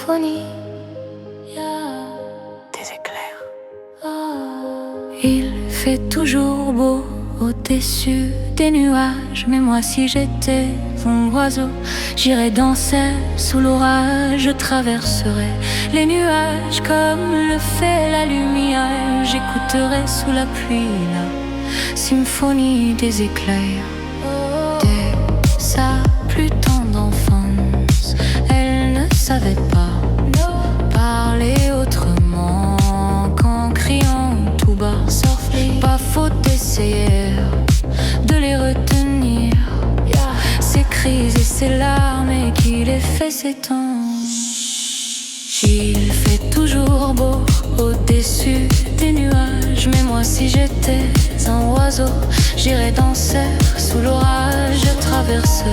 symphonie des éclairs. Il fait toujours beau au-dessus des nuages, mais moi si j'étais un oiseau, j'irais danser sous l'orage. Je traverserais les nuages comme le fait la lumière. J'écouterais sous la pluie la symphonie des éclairs. Dès sa plus tendre enfance, elle ne savait pas parler autrement qu'en criant tout bas. Pas faute d'essayer de les retenir, ses cris et ses larmes, et qui les fait s'étendre. Il fait toujours beau au-dessus des nuages, mais moi si j'étais un oiseau, j'irais danser sous l'orage. Je traverse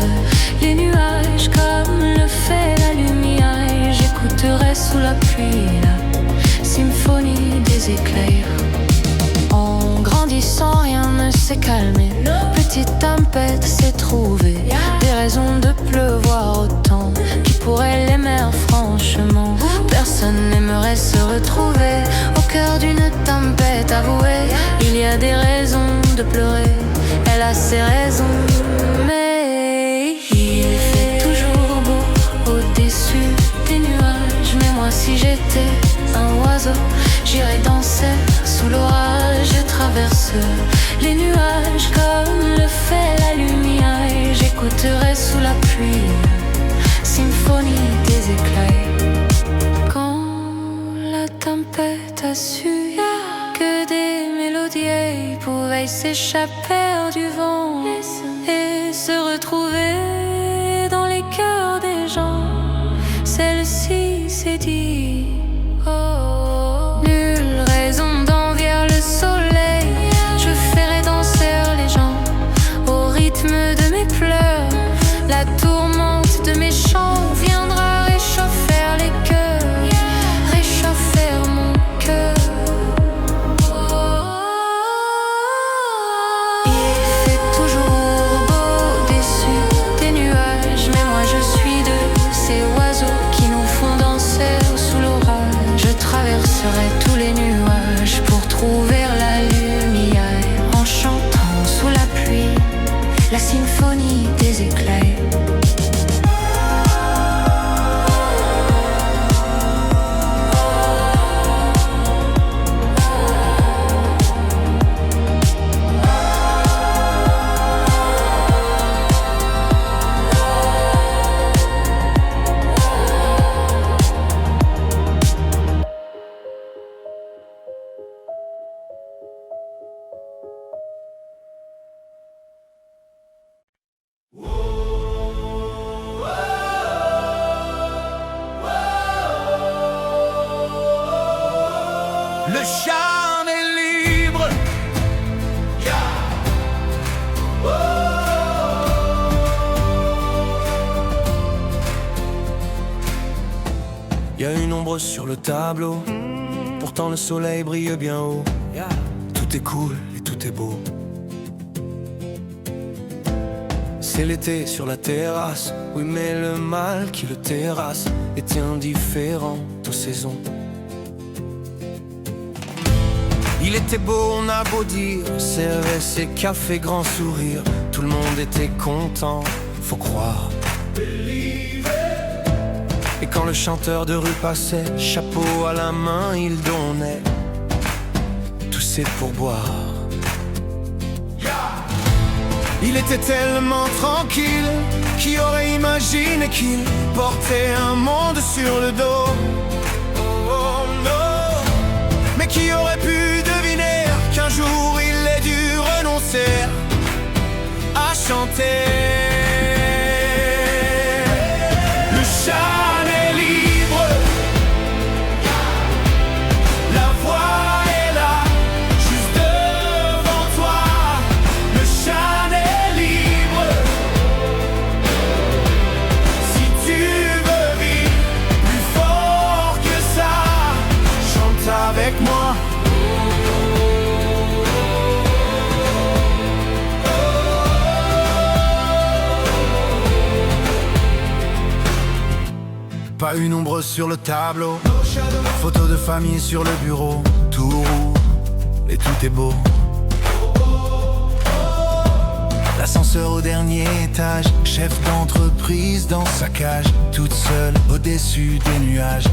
les nuages comme le fait la lumière. J'écouterais sous la pluie la symphonie des éclairs. En grandissant, rien ne s'est calmé. Petite tempête s'est trouvée, des raisons de pleuvoir autant. Qui pourrait l'aimer franchement? Personne n'aimerait se retrouver au cœur d'une tempête avouée. Il y a des raisons de pleurer, elle a ses raisons, mais il fait toujours beau au-dessus des nuages. Mais moi si j'étais un oiseau, j'irais danser sous l'orage. Je traverse les nuages comme le fait la lumière. J'écouterais sous la pluie symphonie des éclairs. Quand la tempête a su que des mélodies pouvaient s'échapper du vent et se retrouver dans les cœurs des gens, celle-ci s'est dit: oh, nulle raison d'envier le soleil. Je ferai danser les gens au rythme de mes pleurs. La tourmente de mes chants viendra réchauffer les cœurs, réchauffer mon cœur. Il fait toujours beau au-dessus des nuages, mais moi je suis de ces oiseaux qui nous font danser sous l'orage. Je traverserai tous les nuages pour trouver la lumière, en chantant sous la pluie la symphonie des éclairs. Le charme est libre. Y a une ombre sur le tableau, pourtant le soleil brille bien haut. Tout est cool et tout est beau. C'est l'été sur la terrasse, oui mais le mal qui le terrasse est indifférent aux saisons. Il était beau, on a beau dire, servait ses cafés, grand sourire. Tout le monde était content, faut croire. Et quand le chanteur de rue passait, chapeau à la main, il donnait tout c'est pour boire. Il était tellement tranquille, qui aurait imaginé qu'il portait un monde sur le dos. Oh non, mais qui aurait pu deviner qu'un jour il ait dû renoncer à chanter. Le chant est libre, la voix est là, juste devant toi. Le chant est libre, si tu veux vivre plus fort que ça, chante avec moi. pas une ombre sur le tableau. Photos de famille sur le bureau. Tout roule et tout est beau. L'ascenseur au dernier étage, chef d'entreprise dans sa cage, toute seule au-dessus des nuages.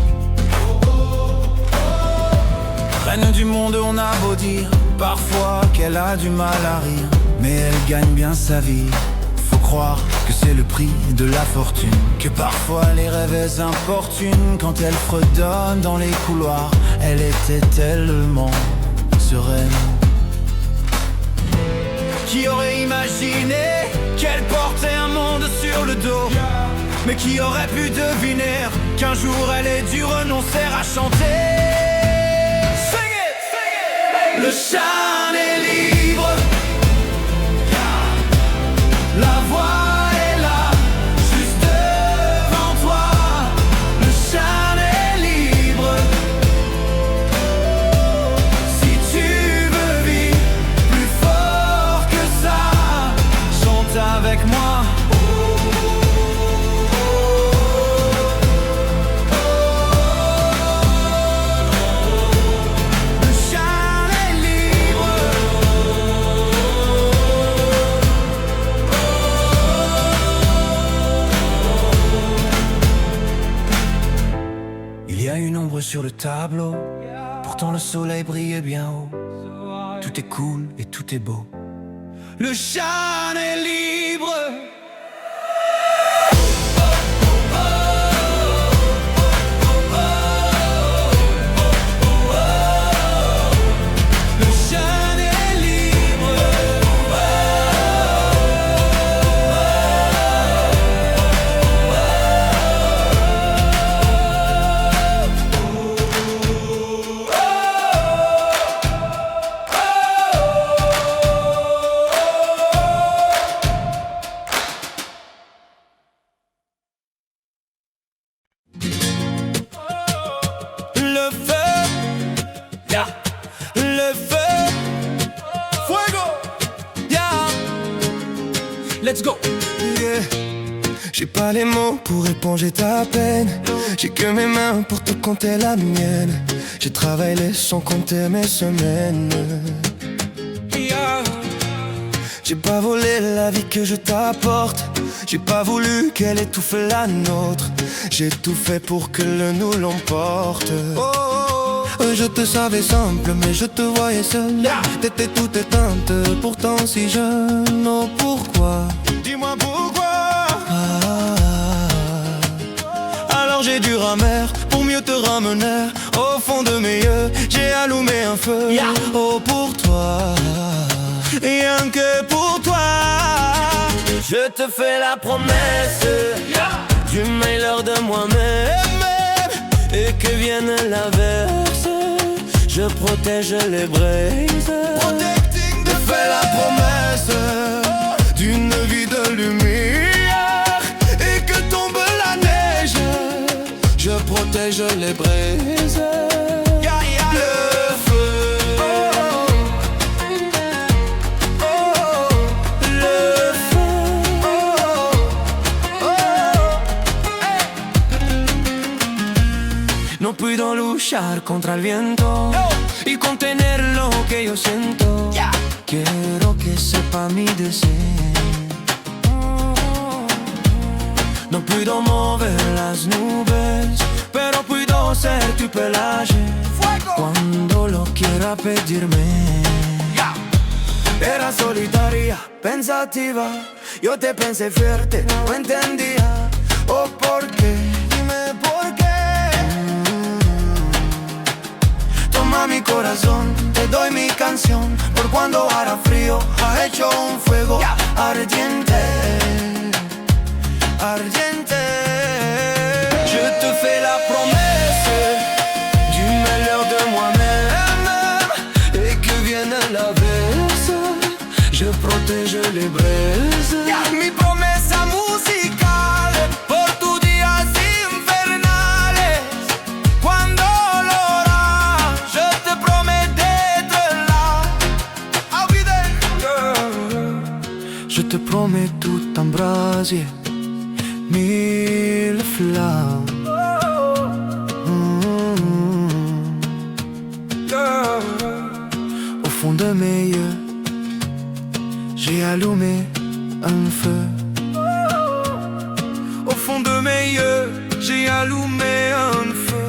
Reine du monde, on a beau dire parfois qu'elle a du mal à rire, mais elle gagne bien sa vie. Faut croire que c'est le prix de la fortune, que parfois les rêves importunent. Quand elle fredonne dans les couloirs, elle était tellement sereine. Qui aurait imaginé qu'elle portait un monde sur le dos? Mais qui aurait pu deviner qu'un jour elle ait dû renoncer à chanter? Sing it, sing it. Le chant est libre, la voix est là, juste devant toi. Le chant est libre. Si tu veux vivre plus fort que ça, chante avec moi. Le chant est libre. Il y a une ombre sur le tableau, pourtant le soleil brille bien haut. Tout est cool et tout est beau. Le chant est libre. Le chant est libre. Le feu, yeah. Le feu, fuego, yeah. Let's go. Yeah. J'ai pas les mots pour éponger ta peine. J'ai que mes mains pour te compter la mienne. J'ai travaillé sans compter mes semaines. Yeah. J'ai pas volé la vie que je t'apporte. J'ai pas voulu qu'elle étouffe la nôtre. J'ai tout fait pour que le nous l'emporte. Je te savais simple, mais je te voyais seule. T'étais toute éteinte, pourtant si jeune. Oh pourquoi? Dis-moi pourquoi. Alors j'ai dû ramer pour mieux te ramener. Au fond de mes yeux, j'ai allumé un feu. Oh pour toi, rien que pour toi. Je te fais la promesse du meilleur de moi-même. Et que vienne l'averse, je protège les braises. Je fais la promesse d'une vie de lumière. Et que tombe la neige, je protège les braises. Le feu, le feu. No puedo luchar contra el viento y contener lo que yo siento. Quiero que sepa mi deseo. No puedo mover las nubes, pero puedo ser tu pelaje cuando lo quiera pedirme. Era solitaria, pensativa, yo te pensé fuerte, no entendía. Oh, ¿por qué? Dime por qué. Toma mi corazón, te doy mi canción. Por cuando hará frío, ha hecho un fuego ardiente, ardiente. Je te fais la promesse du meilleur de moi-même. Et que vienne l'averse, je protège les braises. Mi promesa musicale por tus días infernales. Cuando lo harás, je te promets d'être là. I'll be there. Je te promets tout un brasier, mille flammes. un feu. Au fond de mes yeux, j'ai allumé un feu.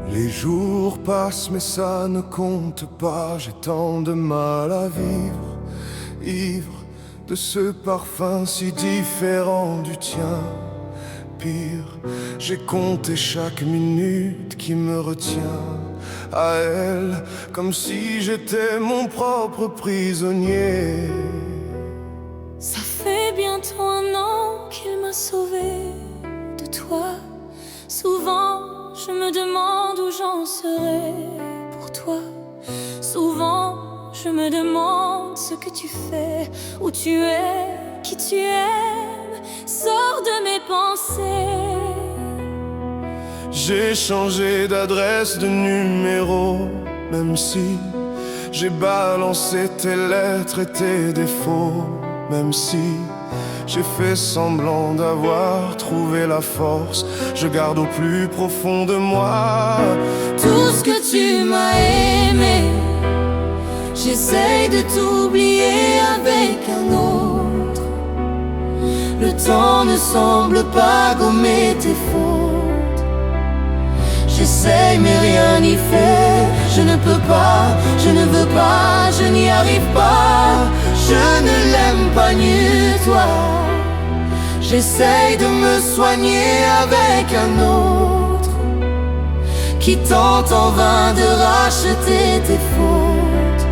Les jours passent mais ça ne compte pas. J'ai tant de mal à vivre, ivre de ce parfum si différent du tien. Pire, j'ai compté chaque minute qui me retient à elle, comme si j'étais mon propre prisonnier. Ça fait bientôt 1 an qu'il m'a sauvé de toi. Souvent je me demande où j'en serai pour toi. Souvent je me demande ce que tu fais, où tu es, qui tu aimes. Sors de mes pensées. J'ai changé d'adresse, de numéro, même si j'ai balancé tes lettres et tes défauts. Même si j'ai fait semblant d'avoir trouvé la force, je garde au plus profond de moi tout ce que tu m'as aimé. J'essaye de t'oublier avec un autre. Le temps ne semble pas gommer tes fautes. J'essaye mais rien n'y fait. Je ne peux pas, je ne veux pas, je n'y arrive pas. Je ne l'aime pas mieux toi. J'essaye de me soigner avec un autre qui tente en vain de racheter tes fautes.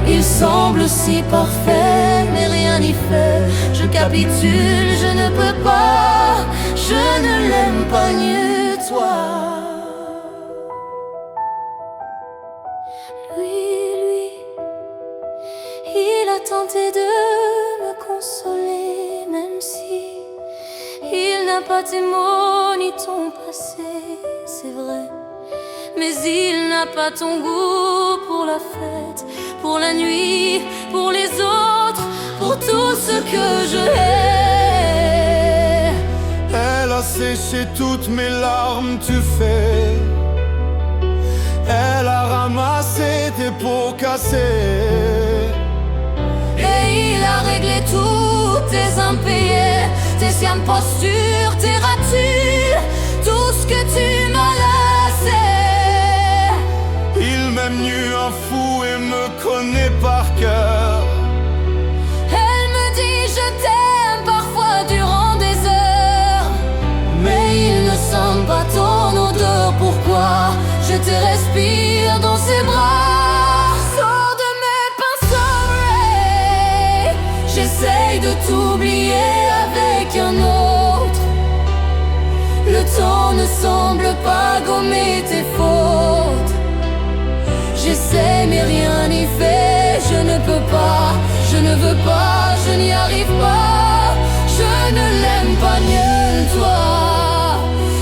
Il semble si parfait, mais rien n'y fait. Je capitule, je ne peux pas. Je ne l'aime pas mieux toi. Lui, il a tenté de me consoler, même si il n'a pas tes mots ni ton passé, c'est vrai. Mais il n'a pas ton goût pour la fête, pour la nuit, pour les autres, pour tout ce que je hais. Elle a séché toutes mes larmes, tu fais. Elle a ramassé tes pots cassés. Et il a réglé tous tes impayés, tes sciennes postures, tes ratures, tout ce que tu m'as laissé. Il m'aime nu un fou et me connaît par cœur. Elle me dit je t'aime parfois durant des heures, mais il ne sent pas ton odeur. Pourquoi je te respire dans ses bras? Sors de mes pinceaux, Ray. J'essaye de t'oublier avec un autre. Le temps ne semble pas gommer tes fautes. J'essaie mais rien n'y fait. Je ne peux pas, je ne veux pas, je n'y arrive pas. Je ne l'aime pas mieux toi.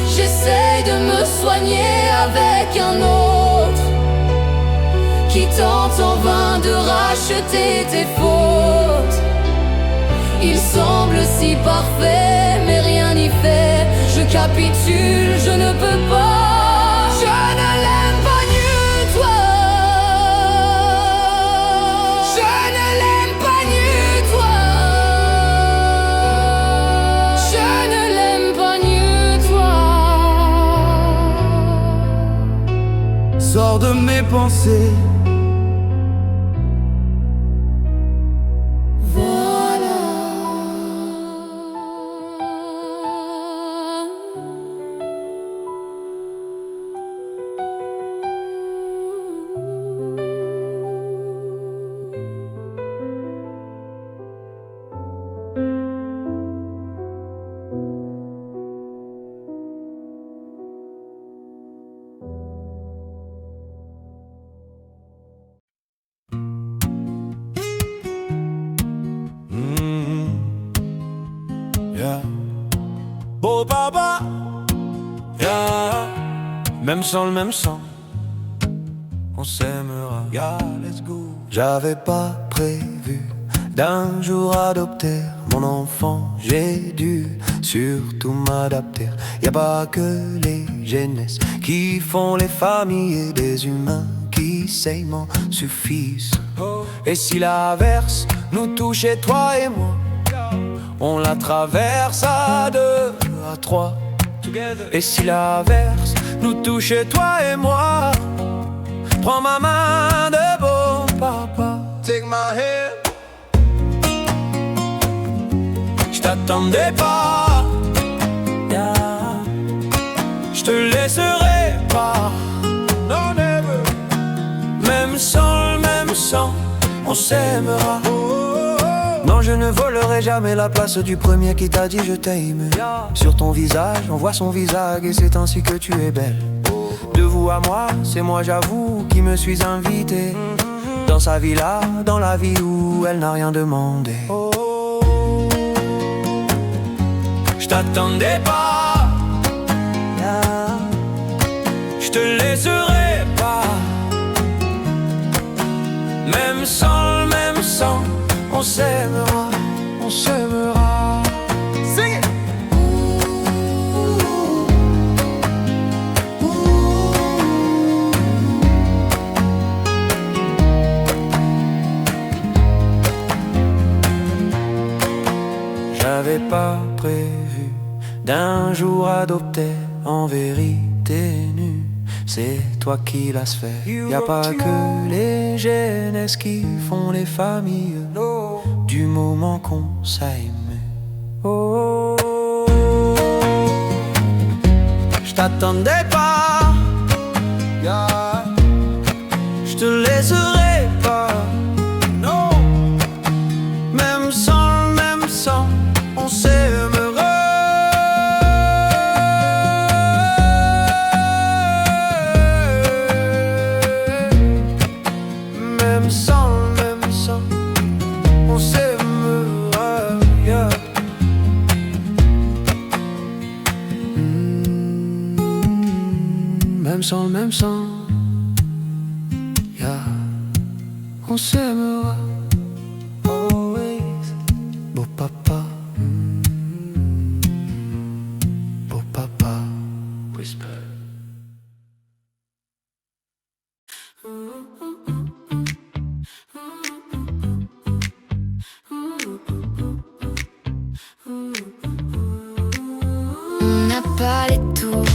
J'essaie de me soigner avec un autre qui tente en vain de racheter tes fautes. Il semble si parfait, mais rien n'y fait. Je capitule, je ne peux pas. Je ne l'aime pas mieux toi. Je ne l'aime pas mieux toi. Je ne l'aime pas mieux toi. hors de mes pensées. Beau papa, yeah. Même sang, le même sang, on s'aimera, yeah, let's go. J'avais pas prévu d'un jour adopter mon enfant. J'ai dû surtout m'adapter. Y a pas que les jeunesses qui font les familles, et des humains qui s'aiment suffisent. Et si l'averse nous touchait, toi et moi, on la traverse à deux, à trois. Et si l'averse nous touchait, toi et moi, prends ma main de beau papa, take my hand. J't'attendais pas, yeah. J'te laisserai pas, no never. Même sans le même sang, on s'aimera. Non, je ne volerai jamais la place du premier qui t'a dit je t'aime. Sur ton visage, on voit son visage et c'est ainsi que tu es belle. De vous à moi, c'est moi j'avoue qui me suis invité dans sa villa, dans la vie où elle n'a rien demandé. Je t'attendais pas, je te laisserai pas. Même sans le même sang, on s'aimera, on s'aimera. Sing it. J'avais pas prévu d'un jour adopter en vérité nue. C'est toi qui l'as fait. Y a pas que les jeunesses qui font les familles, du moment qu'on s'aime. Oh, oh, oh. J't'attendais pas, yeah. J'te laisserai pas, non. Même sans le même sang, on s'aimera. Même sans le même sang, on s'aimera, yeah. Même sans le même sang, yeah. On s'aimera, always. Beau papa, beau papa, whisper. On n'a pas les tours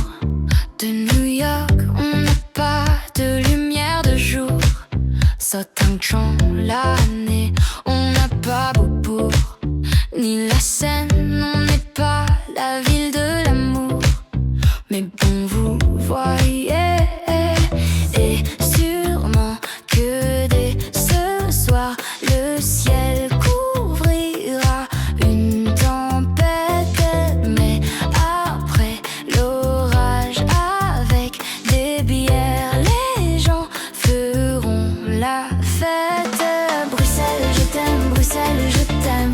de New York, on n'a pas de lumière de jour. Southampton l'année, on n'a pas Beaubourg, ni la Seine, on n'est pas la ville de l'amour. Mais bon, vous voyez, et sûrement que dès ce soir, le ciel couvrira une tempête. Mais après l'orage, avec des bières, les gens feront la fête. Bruxelles, je t'aime, Bruxelles, je t'aime.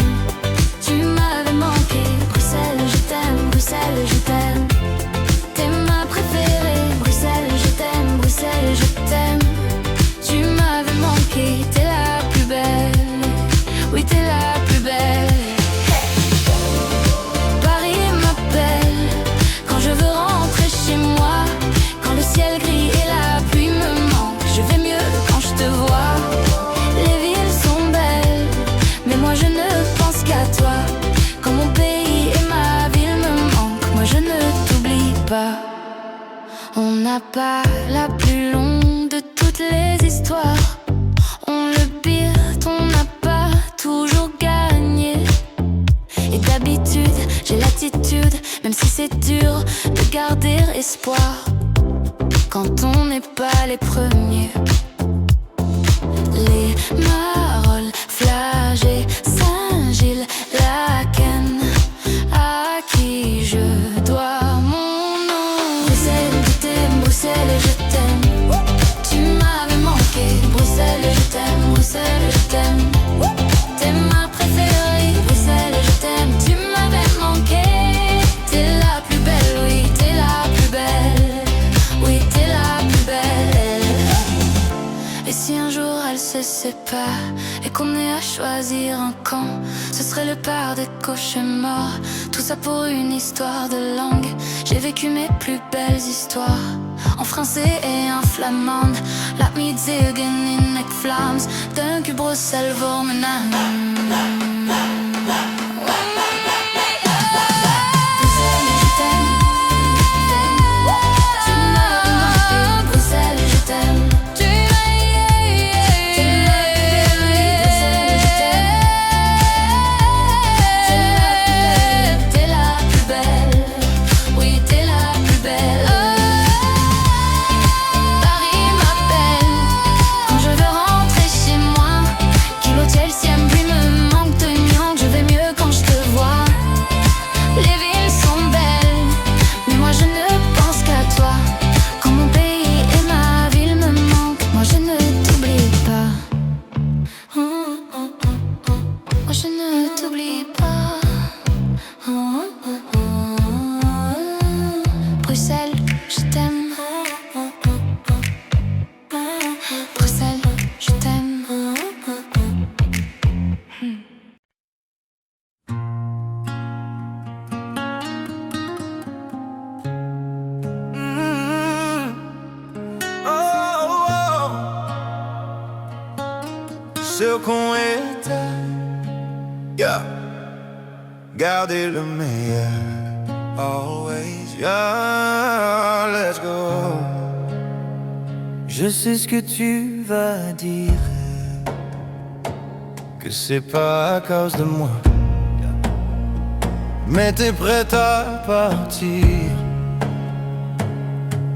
Tu m'avais manqué, Bruxelles, je t'aime, Bruxelles, je t'aime. T'es ma préférée, Bruxelles, je t'aime, Bruxelles, je t'aime. Tu m'avais manqué, t'es la plus belle, oui t'es la plus belle. Paris m'appelle quand je veux rentrer chez moi, quand le ciel gris et la pluie me manquent. Je vais mieux quand je te vois. Les villes sont belles, mais moi je ne pense qu'à toi. Quand mon pays et ma ville me manquent, moi je ne t'oublie pas. On n'a pas la plus longue de histoires ont le pire, on n'a pas toujours gagné. Et d'habitude, j'ai l'attitude, même si c'est dur, de garder espoir quand on n'est pas les premiers. Les Marolles, Flagey, Saint-Gilles, Laken, à qui je dois mon nom. Bruxelles, je t'aime, Bruxelles, je t'aime. Tu m'avais manqué, Bruxelles, je t'aime, Bruxelles, je t'aime. T'es ma préférée, Bruxelles, je t'aime. Tu m'avais manqué. T'es la plus belle, oui, t'es la plus belle. Oui, t'es la plus belle. Et si un jour elle se sépare et qu'on ait à choisir un camp, ce serait le part des cauchemars. Tout ça pour une histoire de langue. J'ai vécu mes plus belles histoires en français et en flamande. Laat me zeggen in ik Vlaams. Dank u Bruxelles voor mijn naam. Ce qu'on était, yeah. Gardez le meilleur, always, yeah. Let's go. Je sais ce que tu vas dire, que c'est pas à cause de moi, mais t'es prête à partir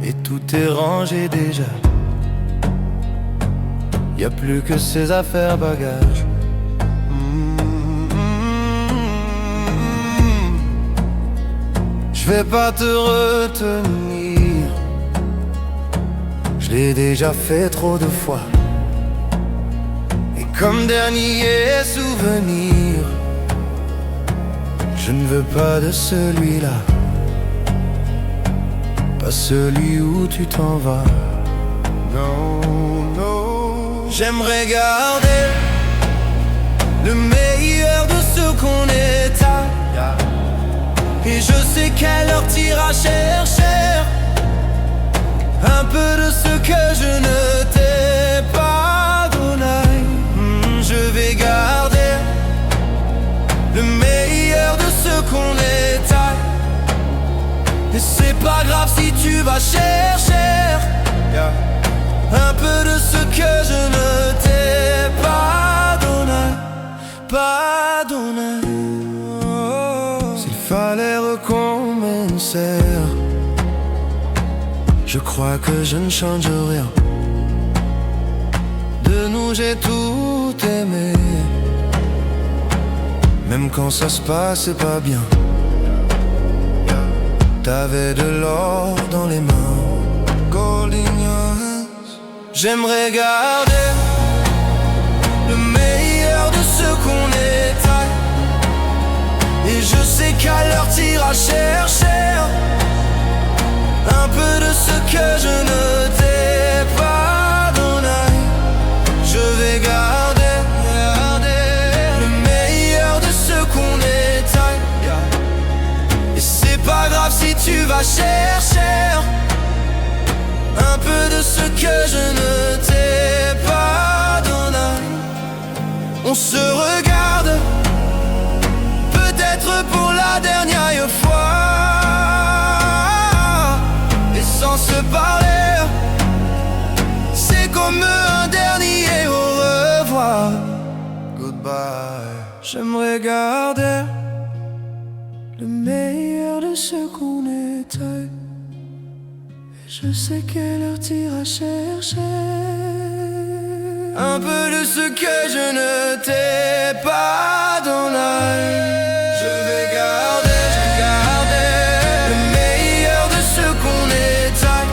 et tout est rangé déjà. Y'a plus que ses affaires bagages. Je vais pas te retenir, je l'ai déjà fait trop de fois. Et comme dernier souvenir, je ne veux pas de celui-là, pas celui où tu t'en vas. Non, non. J'aimerais garder le meilleur de ce qu'on est à. Et je sais qu'elle leur tira cher un peu de ce que je ne t'ai pas donné. Je vais garder le meilleur de ce qu'on est à. Et c'est pas grave si tu vas chercher un peu de ce que je ne t'ai pas donné, pas donné. S'il fallait recommencer, je crois que je ne change rien. De nous j'ai tout aimé, même quand ça se passait pas bien. T'avais de l'or dans les mains, gold in your hands. J'aimerais garder le meilleur de ce qu'on est à. Et je sais qu'à leur tira cher un peu de ce que je ne t'ai pas donné. Je vais garder le meilleur de ce qu'on est à. Et c'est pas grave si tu vas chercher un peu de ce que je ne t'ai pas donné. On se regarde, peut-être pour la dernière fois, et sans se parler, c'est comme un dernier j'aimerais garder le meilleur de ce qu'on était. Et je sais quelle heure t'iras chercher un peu de ce que je ne t'ai pas dans l'œil. Je vais garder le meilleur de ce qu'on était.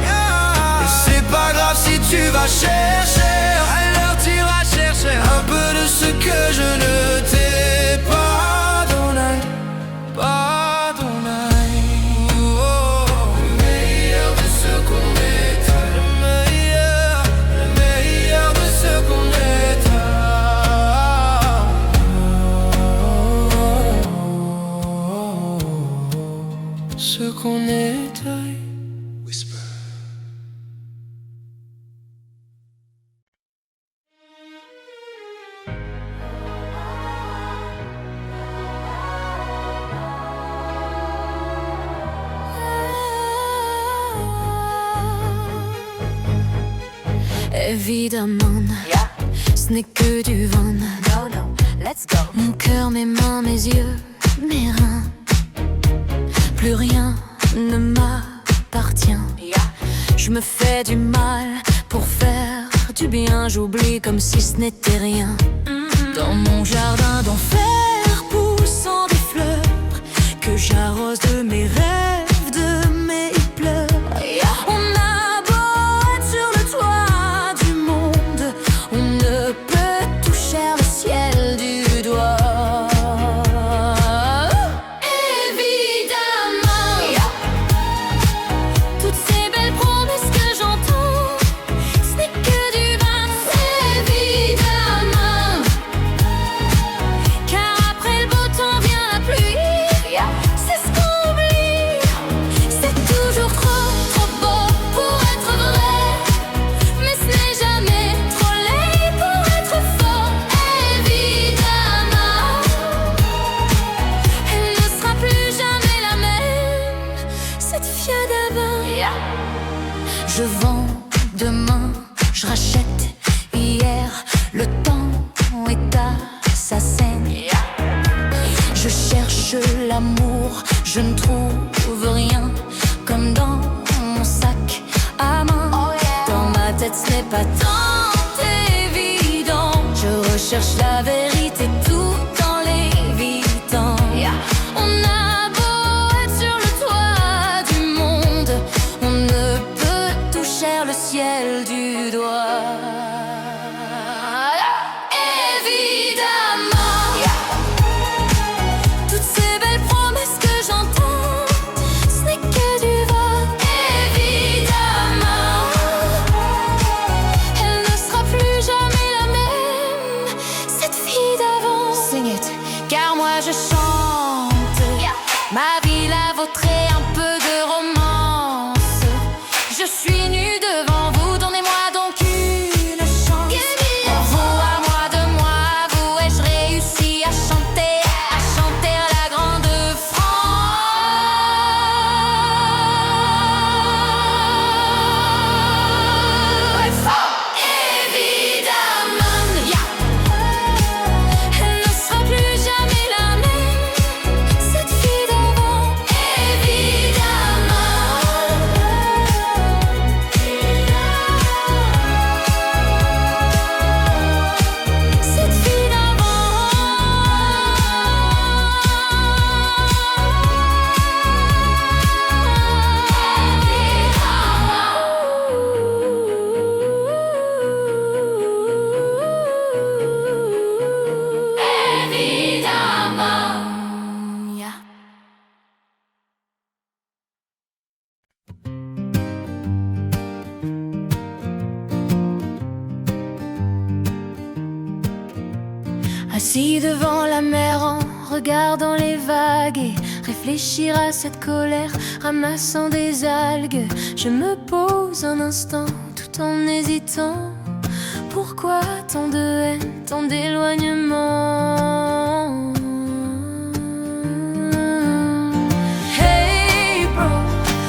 Et c'est pas grave si tu vas chercher, alors t'iras chercher un peu de ce que je ne t'ai pas dans l'œil. Pas dans l'œil. Le meilleur de ce qu'on était. Le meilleur de ce qu'on était. Ce qu'on était. Whisper. Évidemment, ce n'est que du vent. No, no, let's go. Mon cœur, mes mains, mes yeux, mes reins. Plus rien ne m'appartient. Je me fais du mal pour faire du bien. J'oublie comme si ce n'était rien. Dans mon jardin d'enfer poussant des fleurs que j'arrose de mes rêves, de mes pleurs. On a beau être sur le toit du monde, on ne peut toucher le ciel du doigt. Évidemment, toutes ces belles promesses que j'entends, ce n'est que du vin. Évidemment, car après le beau temps vient la pluie. C'est ce qu'on oublie. C'est toujours trop, trop beau pour être vrai, mais ce n'est jamais trop laid pour être faux. Évidemment, elle ne sera plus jamais la même, cette fille d'avant. Je vends demain, je rachète hier, le temps est assassin. Je cherche l'amour, je ne trouve rien, comme dans mon sac à main. Dans ma tête ce n'est pas tant évident. Je recherche la vérité tout en l'évitant. On a beau être sur le toit du monde, on ne peut toucher le ciel du doigt. Évidemment, toutes ces belles promesses que j'entends, ce n'est que du vent. Évidemment, elle ne sera plus jamais la même, cette fille d'avant. Sing it, car moi je chante ma vie, la vôtre et un peu de romance. Je suis nue devant vous, donnez-moi donc une chance. Vous à moi, de moi à vous, ai-je réussi à chanter la grande France. Évidemment, elle ne sera plus jamais la même, cette fille d'avant. Évidemment, cette fille d'avant. Évidemment, yeah. Assis devant la mer en regardant les vagues et réfléchir à cette colère, ramassant des algues. Je me pose un instant tout en hésitant. Pourquoi tant de haine, tant d'éloignement? Hey bro,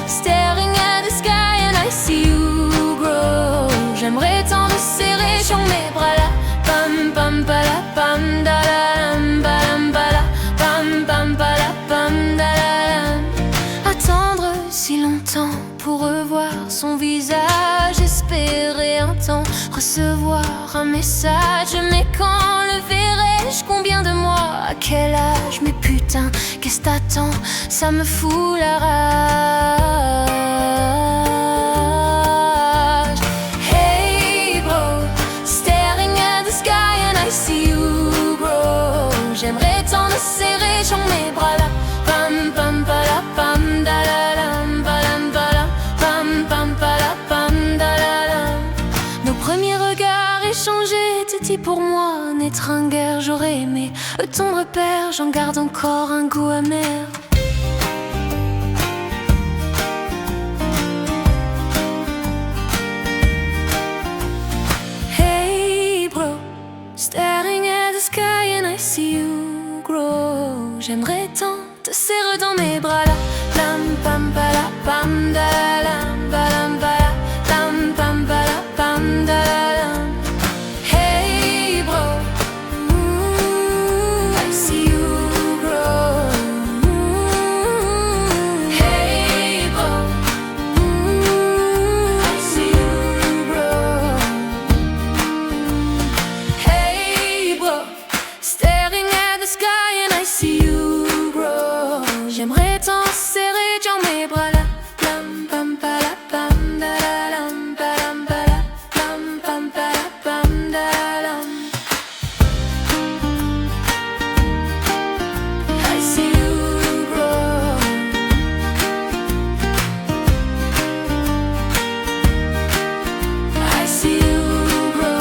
staring at the sky and I see you grow. J'aimerais tant me serrer sur mes bras là, pam pam pa la pam da la. un message. Mais quand le verrai-je? Combien de mois? À quel âge? Mais putain, qu'est-ce t'attends? Ça me fout la rage. Hey bro, staring at the sky and I see you grow. J'aimerais tant te serrer dans mes bras là. Pam pam pala pam da la lam palam palam pam pam pala pam da la lam. Nos premiers regards échangés étaient dit pour moi n'être un guerre. J'aurais aimé ton repère, j'en garde encore un goût amer. Hey bro, staring at the sky and I see you grow. J'aimerais tant te serrer dans mes bras là. Lam pam pala pam da la lam palam pala lam pam pala pam da la lam. Hey bro, I see you grow. Hey bro, I see you grow. Hey bro, staring at the sky and I see you grow. J'aimerais t'en serrer dans mes bras là. Lam pam pala pam da la lam palam pala lam pam pala pam da la lam. I see you grow. I see you grow.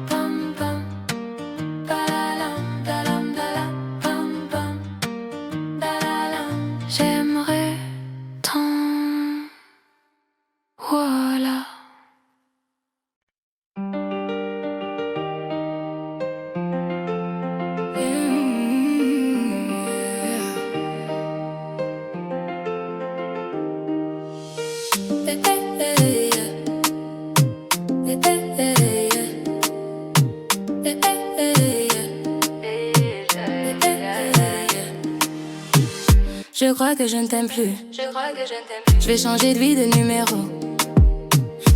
Pam pam palam dalam dalam pam pam dalam. J'aimerais tant, voilà. Je crois que je ne t'aime plus. Je vais changer de vie, de numéro.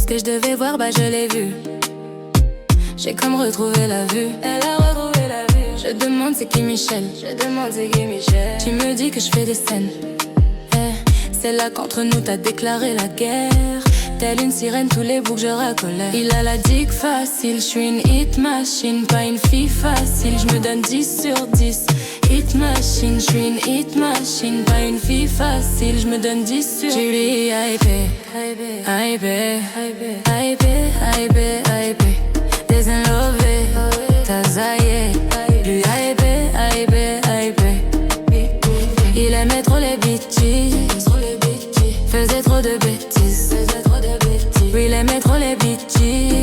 Ce que je devais voir, bah je l'ai vu. J'ai comme retrouvé la vue. Elle a retrouvé la vue. Je demande c'est qui Michel. Tu me dis que je fais des scènes. C'est là qu'entre nous t'as déclaré la guerre. Telle une sirène, tous les bouts que je racolais. Il a la dick facile, je suis une hit machine. Pas une fille facile, je me donne 10 sur 10. Hit machine, je suis une hit machine. Pas une fille facile, je me donne 10 sur 10. Tu lui hypé, hypé, hypé, hypé. Désenlové, t'as zaillé. Lui hypé, hypé, hypé. Il aimait trop les bitches, faisait trop de bêtises. Oui, il aimait trop les bitches,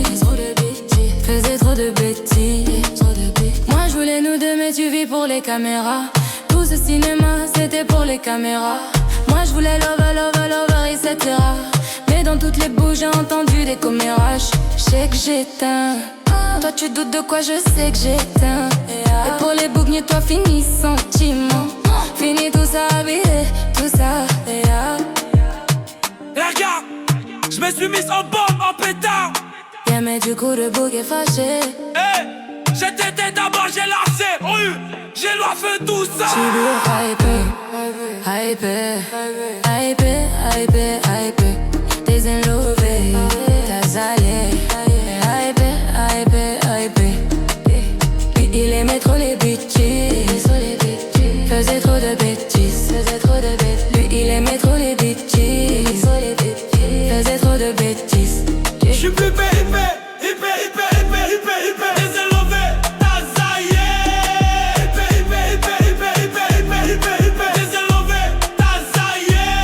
faisait trop de bêtises. Moi je voulais nous deux mais tu vis pour les caméras. Tout ce cinéma c'était pour les caméras. Moi je voulais lover, etc. Mais dans toutes les bouches j'ai entendu des commérages. Je sais que j'éteins. Toi tu doutes de quoi, je sais que j'éteins. Et pour les boucniers toi finis sentiment. Fini tout ça, habillé, tout ça. Regarde, je me suis mise en bombe, en pétard. Yeah mais du coup le bouc est fâché. Hey, j'étais d'abord, j'ai lancé. J'ai fait tout ça. Tu lui hypé, hypé, hypé, hypé. Désenlové, t'as allé. Hypé, hypé, hypé. Il aimait trop les bitches, faisait trop de bêtises. Lui il aimait trop les bitches, faisait trop de bêtises. Je suis plus hypé, désenlové, t'as zaillé. Hypé, désenlové, t'as zaillé.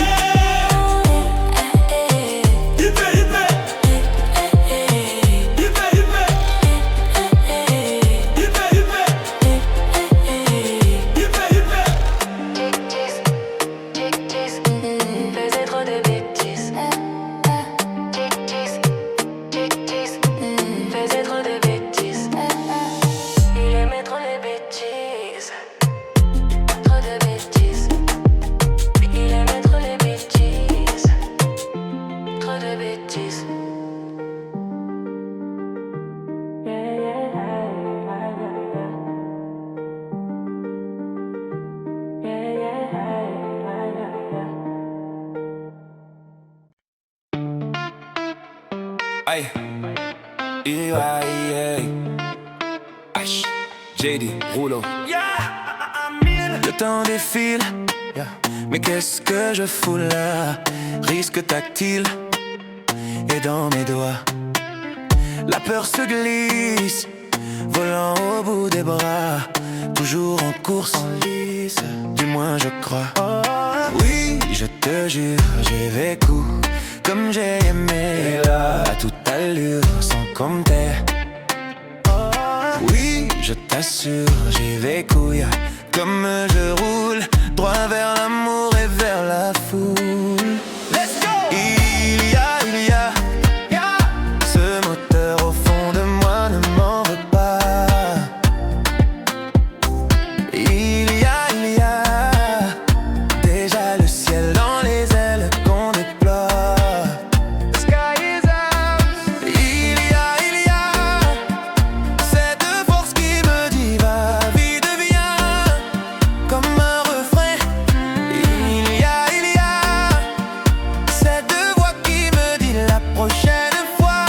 Aïe, JD, Rouleau. Le temps défile, mais qu'est-ce que je fous là? Risque tactile, et dans mes doigts la peur se glisse, volant au bout des bras, toujours en course, en lice, du moins je crois. Oui, je te jure, j'ai vécu comme j'ai aimé, là, à toute allure, sans compter. Oui, je t'assure, j'ai vécu, yeah, comme je roule, droit vers l'amour et vers la foule. Let's go! Il y a ce moteur au fond de moi, ne m'en veux pas. Il y a déjà le ciel dans les ailes qu'on déploie. The sky is ours. Il y a cette force qui me dit va, vie devient comme un refrain. Il y a cette voix qui me dit la prochaine fois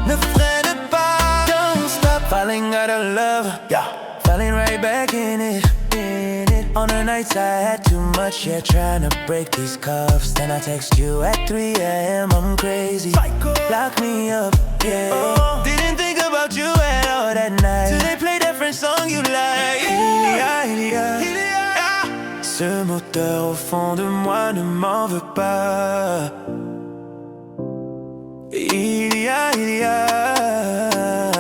ne freine pas. Don't stop falling out of love, yeah, falling right back in it. On the nights I had too much, yeah, trying to break these cuffs. Then I text you at 3 a.m. I'm crazy, lock me up, yeah. Didn't think about you at all that night, till they play different song you like. Il y a ce moteur au fond de moi, ne m'en veux pas. Il y a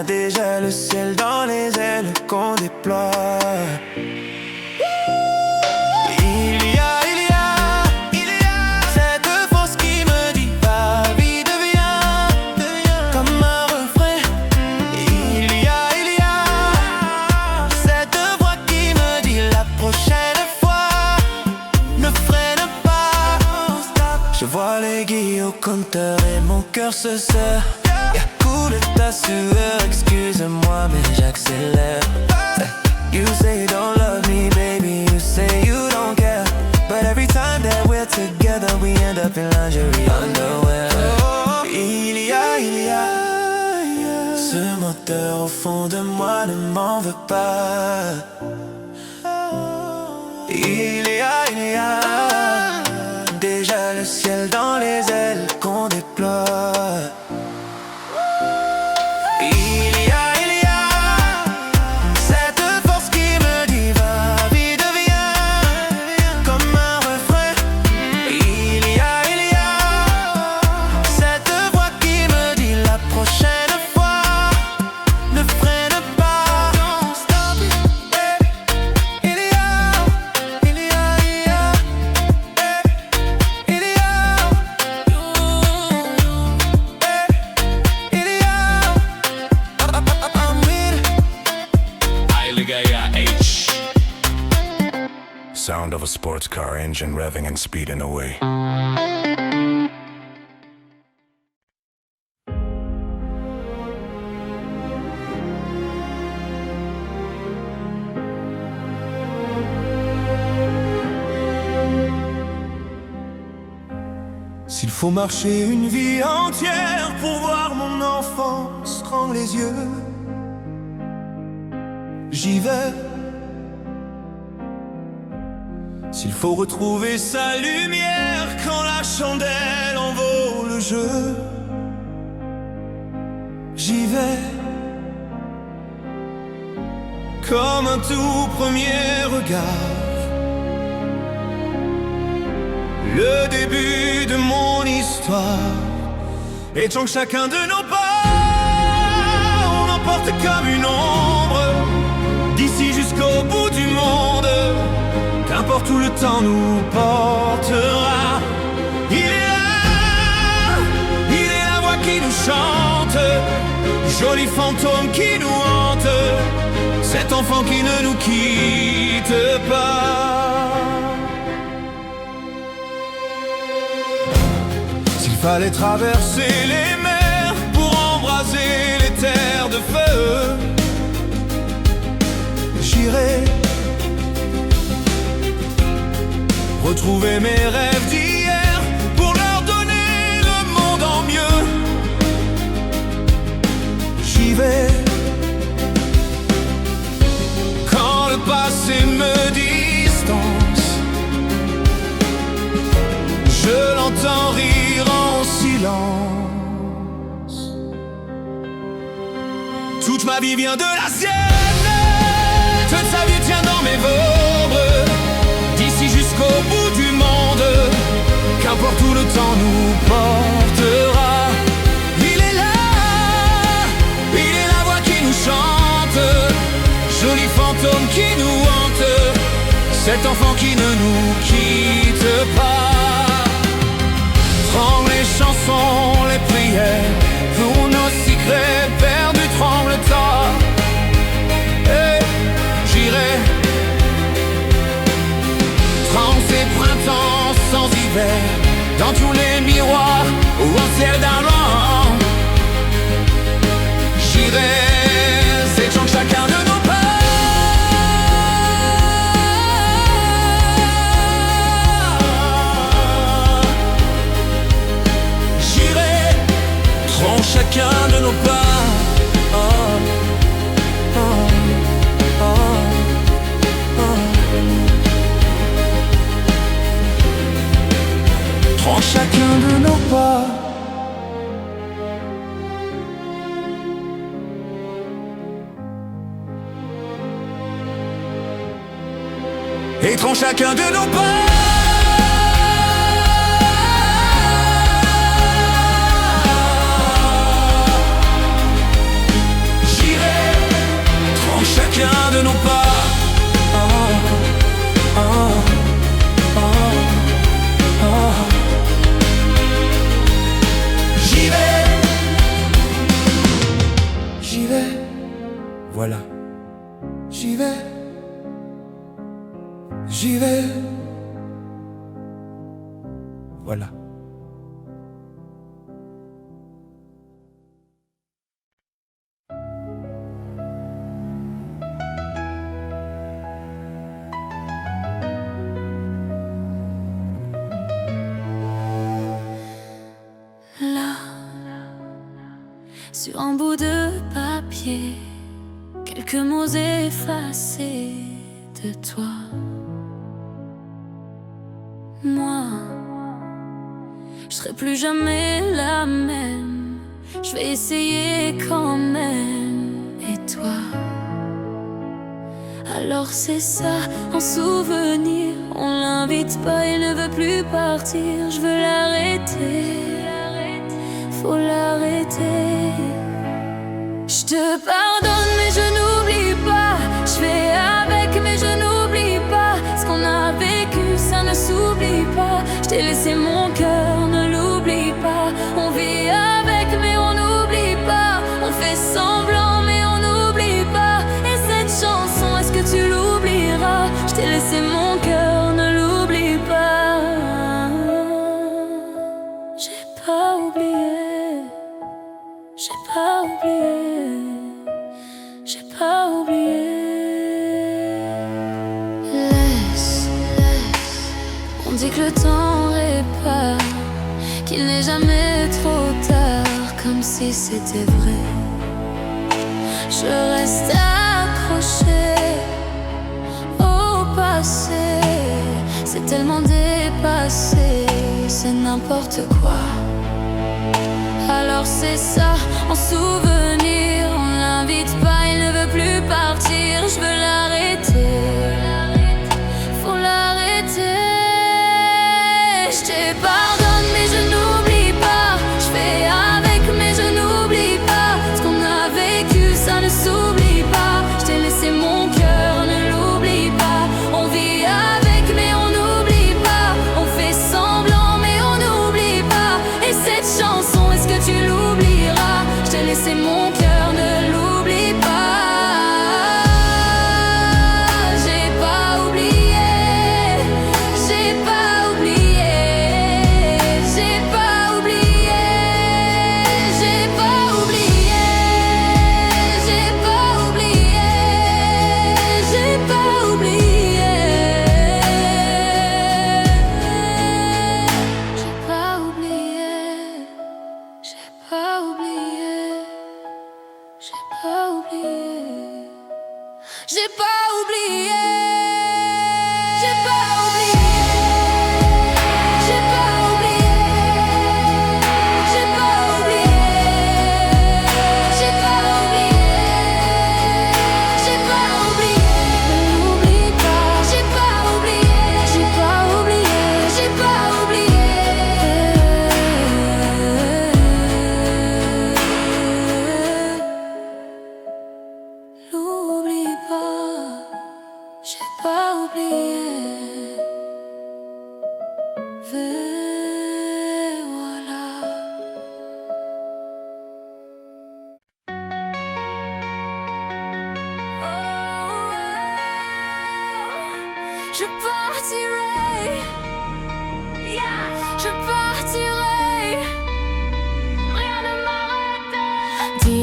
déjà le ciel dans les ailes qu'on déploie. Il y a cette force qui me dit va, vie devient comme un refrain. Il y a cette voix qui me dit la prochaine fois ne freine pas. Je vois l'aiguille au compteur et mon cœur se serre. Coule ta sueur, excuse-moi mais j'accélère. You say you don't love me, baby, you say you don't care. But every time that we're together, we end up in lingerie underwear. Il y a ce moteur au fond de moi, ne m'en veux pas. Il y a déjà le ciel dans les ailes qu'on déploie. Il y a cette force qui me dit va, vie devient comme un refrain. Il y a cette voix qui me dit la prochaine fois ne freine pas. Don't stop it. Il y Sound of a sports car engine revving and speeding away. S'il faut marcher une vie entière pour voir mon enfance rendre les yeux, j'y vais. S'il faut retrouver sa lumière quand la chandelle en vaut le jeu, j'y vais. Comme un tout premier regard, le début de mon histoire, et tant que chacun de nos pas, on emporte comme une ombre, d'ici jusqu'au bout du monde, qu'importe où le temps nous portera. Il est la voix qui nous chante, joli fantôme qui nous hante, cet enfant qui ne nous quitte pas. S'il fallait traverser les mers pour embraser les terres de feu, j'irai retrouver mes rêves d'hier pour leur donner le monde en mieux. Toute ma vie vient de la sienne. Toute sa vie tient dans mes veines. D'ici jusqu'au bout du monde, qu'importe où le temps nous portera. Il est là, il est la voix qui nous chante, joli fantôme qui nous hante, cet enfant qui ne nous quitte pas. Tremble les chansons, les prières, pour nos secrets perdus tremble le temps. Et j'irai tremble ces printemps sans hiver, dans tous les miroirs ou en ciel d'argent. J'irai séchant chacun de nos pas. J'irai tronc chacun de nos pas. Oh, oh, oh, oh. Tronc chacun de nos pas. Et tronc chacun de nos pas. J'irai tronc chacun de nos pas. Oh, oh, oh, oh. J'y vais, j'y vais, voilà. J'y vais, j'y vais, voilà. Là, sur un bout de papier, quelques mots effacés de toi. Moi, je serai plus jamais la même. Je vais essayer quand même. Et toi? Alors c'est ça, un souvenir. On l'invite pas, il ne veut plus partir. Je veux l'arrêter, faut l'arrêter. Je te pardonne mais je n'oublie pas. Je fais avec mais je n'oublie pas. Ce qu'on a vécu ça ne s'oublie pas. Je t'ai laissé mon cœur, ne l'oublie pas. On vit avec mais on n'oublie pas. On fait semblant mais on n'oublie pas. Et cette chanson, est-ce que tu l'oublieras? Je t'ai laissé mon cœur, ne l'oublie pas. J'ai pas oublié. J'ai pas oublié. J'ai pas oublié. Laisse. On dit que le temps répare, qu'il n'est jamais trop tard, comme si c'était vrai. Je reste accrochée au passé. C'est tellement dépassé, c'est n'importe quoi. Alors c'est ça, en souvenir. On l'invite pas, il ne veut plus partir. Je veux l'arrêter, faut l'arrêter. Je te pardonne mais je n'oublie pas. Je fais avec mais je n'oublie pas. Ce qu'on a vécu ça ne s'oublie pas. Je t'ai laissé mon cœur, ne l'oublie pas. On vit avec mais on n'oublie pas. On fait semblant mais on n'oublie pas. Et cette chanson, est-ce que tu l'oublieras? Je t'ai laissé mon cœur, ne l'oublie pas. J'ai pas oublié. J'ai pas oublié. J'ai pas oublié. J'ai pas oublié. J'ai pas oublié. J'ai pas oublié. J'ai pas oublié. J'ai pas oublié. J'ai pas oublié. J'ai pas oublié. J'ai pas oublié. J'ai pas oublié. J'ai pas oublié. J'ai pas oublié.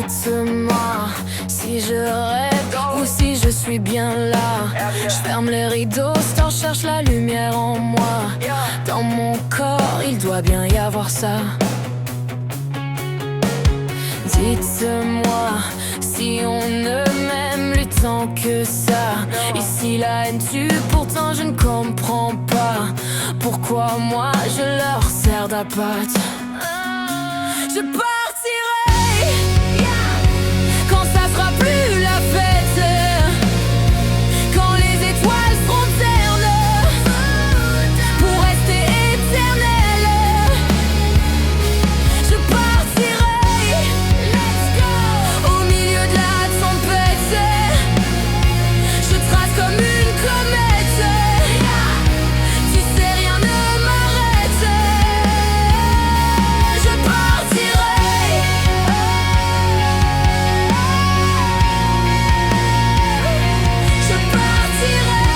Dites-moi si je rêve ou si je suis bien là. Je ferme les rideaux, Star cherche la lumière en moi. Dans mon corps, il doit bien y avoir ça. Dites-moi si on ne m'aime plus tant que ça. Ici la haine tue, pourtant je ne comprends pas pourquoi moi je leur sers d'appât. Je partirai quand ça sera plus la fête, quand les étoiles seront ternes pour rester éternelles. Je partirai au milieu de la tempête. Je trace comme une comète. Tu sais, rien ne m'arrête. Je partirai. Je partirai.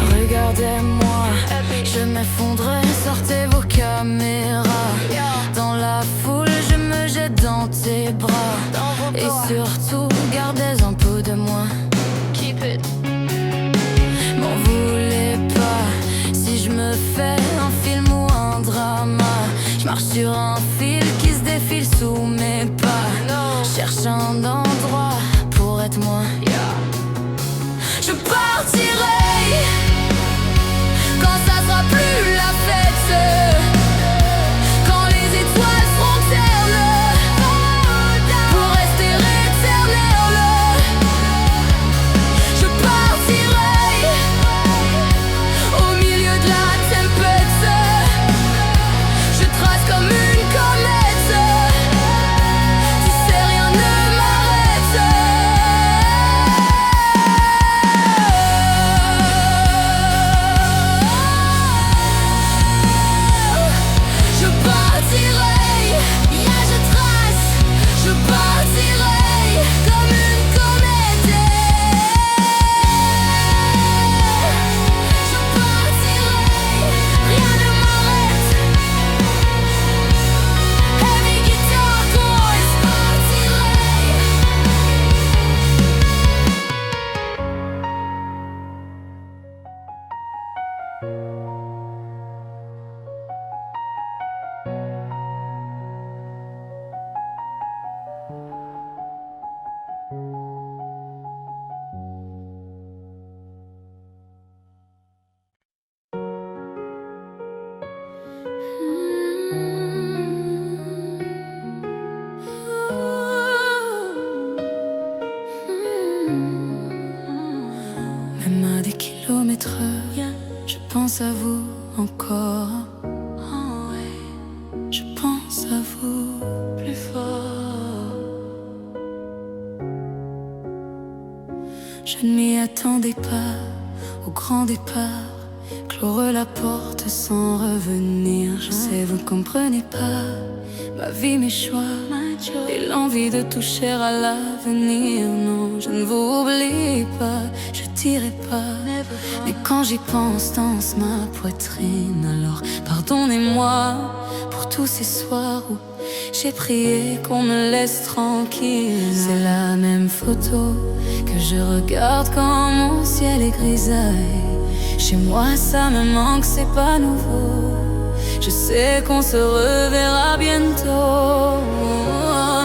Regardez-moi, je m'effondrerai, sortez vos caméras. Dans la foule, je me jette dans tes bras. Et surtout, gardez un peu de moi. Keep it. M'en voulez pas si je me fais un film ou un drama. Je marche sur un fil qui se défile sous mes pas. Cherche un endroit pour être moi. Je partirai quand ça sera plus la fête, quand les étoiles seront ternes pour rester éternelles. Je partirai au milieu de la tempête. Je trace comme une comète. Tu sais, rien ne m'arrête. Je partirai, je trace. Je partirai comme une comète. Je partirai, rien ne m'arrête. Heavy guitar chords, partirai. Même à des kilomètres, je pense à vous encore. Oh ouais, je pense à vous plus fort. Je ne m'y attendais pas au grand départ. Clore la porte sans revenir. Je sais, vous ne comprenez pas ma vie, mes choix et l'envie de toucher à l'avenir. Non, je ne vous oublie pas, je dirai pas. Mais quand j'y pense, danse ma poitrine. Alors pardonnez-moi pour tous ces soirs où j'ai prié qu'on me laisse tranquille. C'est la même photo que je regarde quand mon ciel est grisaille. Chez moi ça me manque, c'est pas nouveau. Je sais qu'on se reverra bientôt.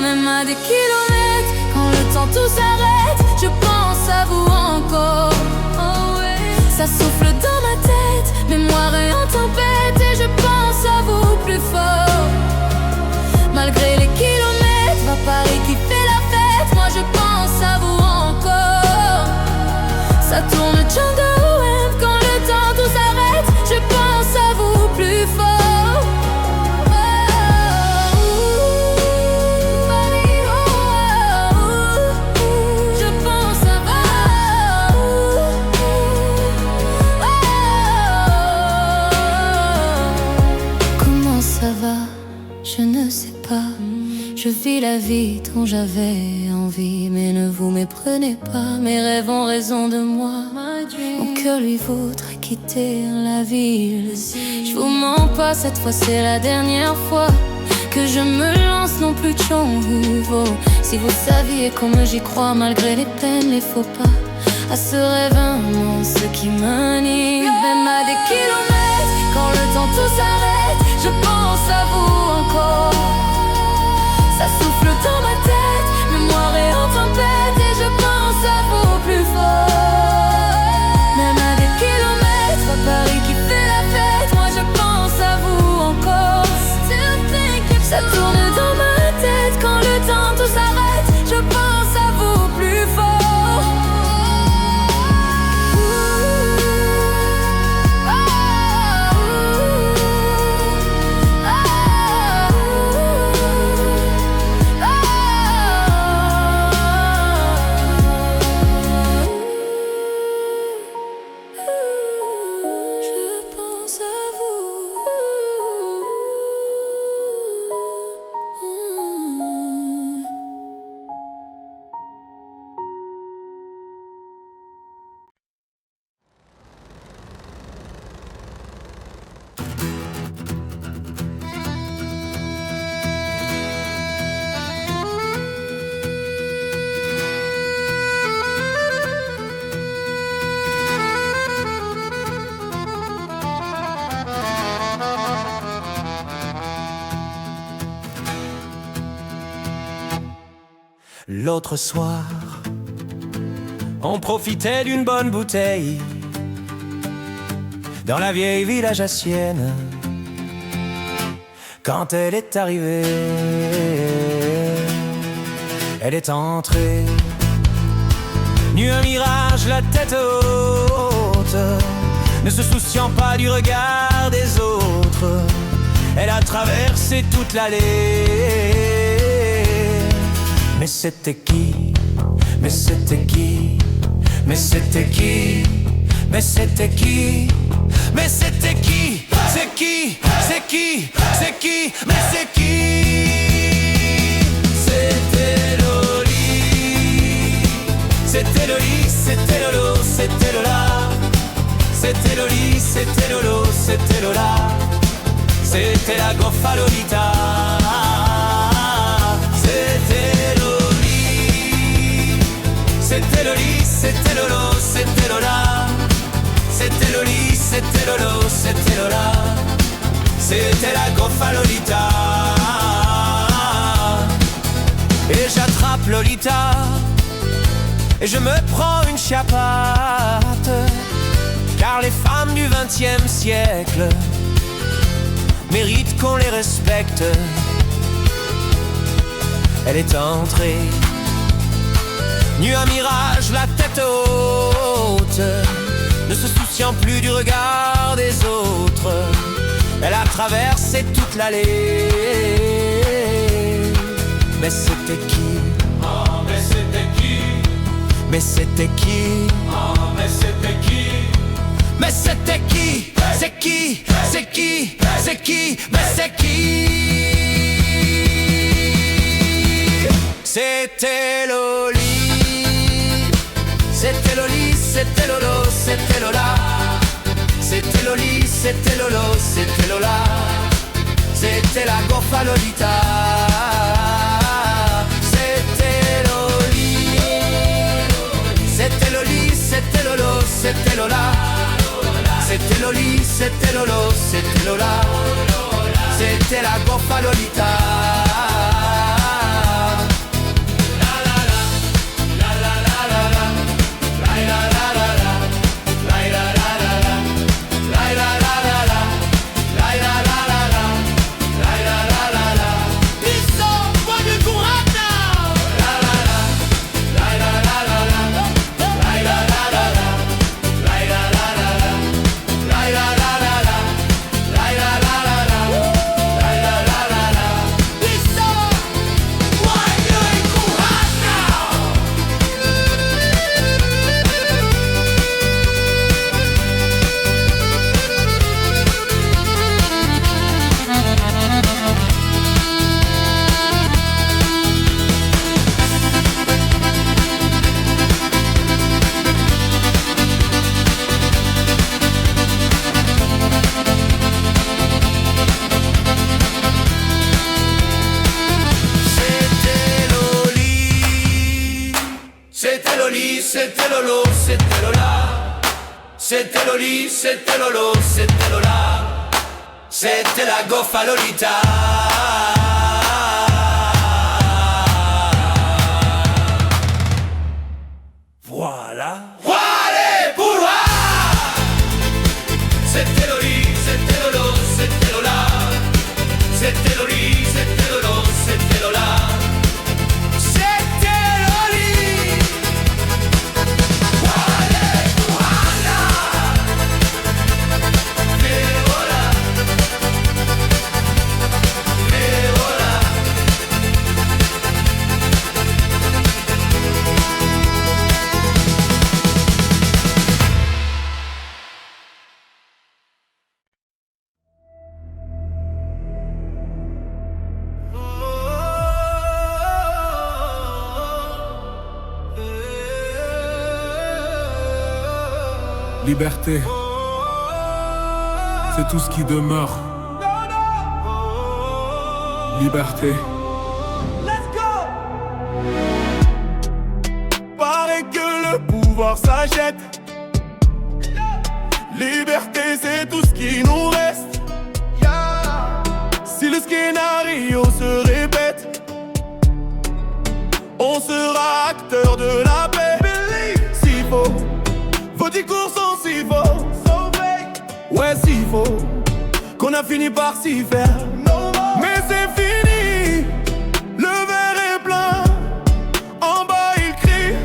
Même à des kilomètres, quand le temps tout s'arrête, je pense à vous encore. Oh ouais. Ça souffle dans ma tête, mémoire est en tempête. Et je pense à vous plus fort. Malgré les kilomètres, va Paris qui fait la fête. Moi je pense à vous encore. Ça tourne Django Web quand le temps tout s'arrête. Je pense à vous plus fort. Je pense à vous. Comment ça va? Je ne sais pas. Je vis la vie dont j'avais envie. Mais ne vous méprenez pas, mes rêves ont raison de moi. Mon cœur lui voudrait qu'il quitter la ville. Je vous mens pas, cette fois c'est la dernière fois que je me lance, non plus de chant nouveau. Si vous saviez comme j'y crois malgré les peines, les faux pas, à ce rêve immense qui m'anime. Même à des kilomètres, quand le temps tout s'arrête, je pense à vous encore. Ça souffle dans ma tête, mémoire est en tempête, et je pense à vous plus fort. Même à des kilomètres, à Paris qui fait la fête, moi je pense à vous encore. Ça tourne dans ma tête, quand le temps tout s'arrête, je pense à vous plus fort. L'autre soir, on profitait d'une bonne bouteille dans la vieille village à Sienne. Quand elle est arrivée, elle est entrée, nue un mirage, la tête haute, ne se souciant pas du regard des autres. Elle a traversé toute l'allée. Mais c'était qui? Mais c'était qui? Mais c'était qui? Mais c'était qui? Mais c'était qui? C'est qui? C'est qui? C'est qui? Mais c'est qui? C'était Loli. C'était Loli, c'était Lolo, c'était Lola. C'était Loli, c'était Lolo, c'était Lola. C'était la goffa Lolita. C'était Loli. C'était Loli, c'était Lolo, c'était Lola. C'était Loli, c'était Lolo, c'était Lola. C'était la goffa Lolita. Et j'attrape Lolita et je me prends une chiappate. Car les femmes du XXe siècle méritent qu'on les respecte. Elle est entrée, nue à mirage, la tête haute, ne se souciant plus du regard des autres. Elle a traversé toute l'allée. Mais c'était qui? Oh, mais c'était qui? Mais c'était qui? Oh, mais c'était qui? Mais c'était qui? C'est qui? C'est qui? C'est qui? Mais c'est qui? C'était Loli. C'était Loli, c'était Lolo, c'était Lola. C'était Loli, c'était Lolo, c'était Lola. C'était la goffa Lolita. C'était Loli. C'était Loli, c'était Lolo, c'était Lola. C'était Loli, c'était Lolo, c'était Lola. C'était la goffa Lolita. c'était Lolo, c'était Lola. C'était Loli, c'était Lolo, c'était Lola. C'était la goffa Lolita. Voilà. Voilà pour moi. C'était Loli, c'était Lolo, c'était Lola. C'était Loli, c'était Lolo, c'était Lola. C'était Loli. Voilà pour Anna. Et voilà. Et voilà. Liberté, c'est tout ce qui demeure. Liberté. Paraît que le pouvoir s'achète. Liberté, c'est tout ce qui nous reste. Si le scénario se répète, on sera acteur de la paix. S'il faut, vos discours sont si faux. Ouais, s'il faut, qu'on a fini par s'y faire. Mais c'est fini, le verre est plein. En bas ils crient,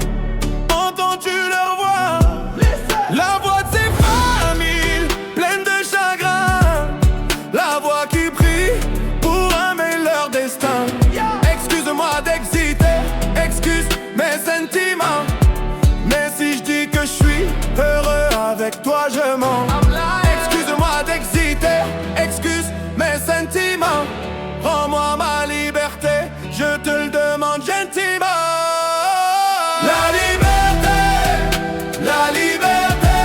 entends-tu leur voix? La voix de ces familles pleines de chagrin. La voix qui prie pour aimer leur destin. Excuse-moi d'exiter, excuse mes sentiments. Mais si je dis que je suis heureux avec toi, je mens. Excuse-moi d'exiter, excuse mes sentiments. Rends-moi ma liberté, je te le demande gentiment. La liberté, la liberté,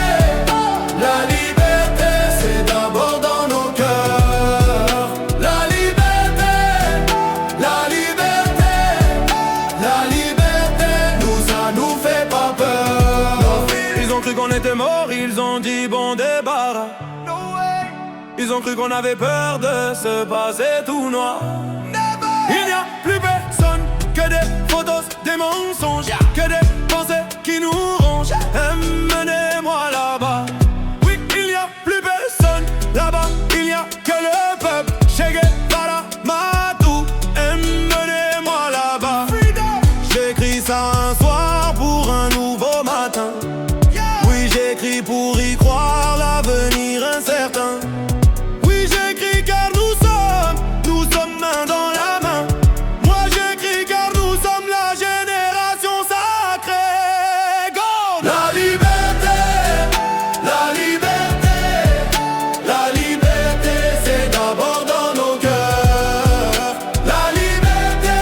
la liberté, c'est d'abord dans nos cœurs. La liberté, la liberté, la liberté, nous ça nous fait pas peur. Ils ont cru qu'on était morts, ils ont dit bon débarras. Ils ont cru qu'on avait peur de se passer tout noir. Il n'y a plus personne que des photos, des mensonges, que des pensées qui nous rongent. Emmenez-moi là-bas. Oui, il n'y a plus personne là-bas. Il n'y a que le peuple. Che Guevara, Matou. Emmenez-moi là-bas. J'écris ça un soir pour un nouveau matin. Oui, j'écris pour y croire, l'avenir incertain. Oui, j'écris car nous sommes main dans la main. Moi j'écris car nous sommes la génération sacrée. Go! La liberté, la liberté, la liberté, c'est d'abord dans nos cœurs. La liberté,